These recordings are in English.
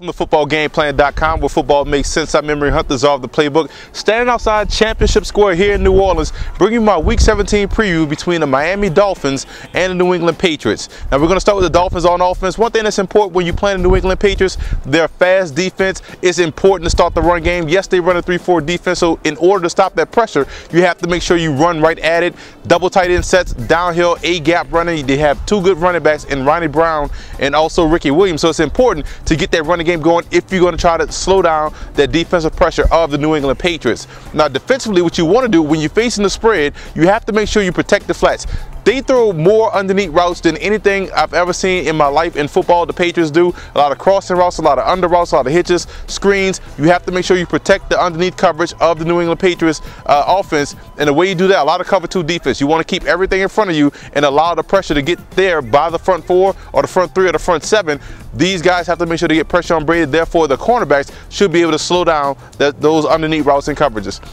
Welcome to footballgameplan.com, where football makes sense. I'm Memory Hunt, the playbook. Standing outside Championship Square here in New Orleans, bringing you my Week 17 preview between the Miami Dolphins and the New England Patriots. Now, we're going to start with the Dolphins on offense. One thing that's important when you play the New England Patriots, their fast defense. It's important to start the run game. Yes, they run a 3-4 defense, so in order to stop that pressure, you have to make sure you run right at it. Double tight end sets, downhill, A-gap running. They have two good running backs in Ronnie Brown and also Ricky Williams, so it's important to get that running game going if you're going to try to slow down that defensive pressure of the New England Patriots. Now, defensively, what you want to do when you're facing the spread, you have to make sure you protect the flats. They throw more underneath routes than anything I've ever seen in my life in football. The Patriots do a lot of crossing routes, a lot of under routes, a lot of hitches, screens. You have to make sure you protect the underneath coverage of the New England Patriots offense. And the way you do that, a lot of cover two defense. You want to keep everything in front of you and allow the pressure to get there by the front four or the front three or the front seven. These guys have to make sure to get pressure on Brady. Therefore, the cornerbacks should be able to slow down those underneath routes and coverages.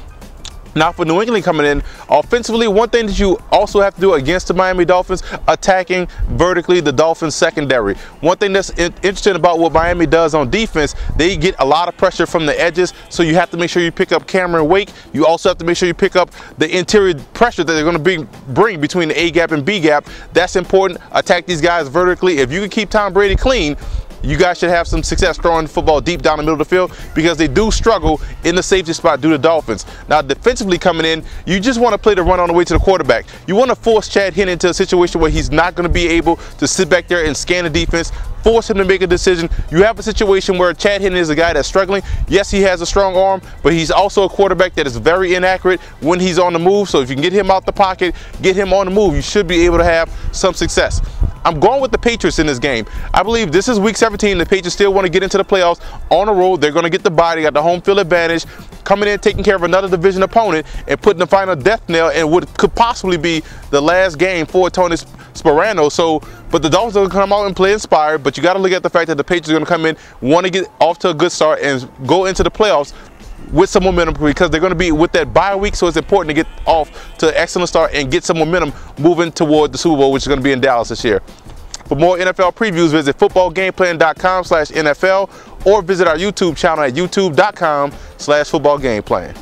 Now, for New England coming in, offensively, one thing that you also have to do against the Miami Dolphins, attacking vertically the Dolphins secondary. One thing that's interesting about what Miami does on defense, they get a lot of pressure from the edges, so you have to make sure you pick up Cameron Wake. You also have to make sure you pick up the interior pressure that they're going to bring between the A-gap and B-gap. That's important. Attack these guys vertically. If you can keep Tom Brady clean, you guys should have some success throwing the football deep down the middle of the field, because they do struggle in the safety spot due to Dolphins. Now, defensively coming in, you just want to play the run on the way to the quarterback. You want to force Chad Henne into a situation where he's not going to be able to sit back there and scan the defense, force him to make a decision. You have a situation where Chad Henne is a guy that's struggling. Yes, he has a strong arm, but he's also a quarterback that is very inaccurate when he's on the move. So if you can get him out the pocket, get him on the move, you should be able to have some success. I'm going with the Patriots in this game. I believe this is Week 17. The Patriots still want to get into the playoffs on the road. They're going to get the bye. They got the home field advantage. Coming in, taking care of another division opponent, and putting the final death nail in what could possibly be the last game for Tony Sparano. But the Dolphins are going to come out and play inspired. But you got to look at the fact that the Patriots are going to come in, want to get off to a good start, and go into the playoffs with some momentum, because they're going to be with that bye week. So it's important to get off to an excellent start and get some momentum moving toward the Super Bowl, which is going to be in Dallas this year. For more NFL previews, visit footballgameplan.com/NFL or visit our YouTube channel at youtube.com/footballgameplan.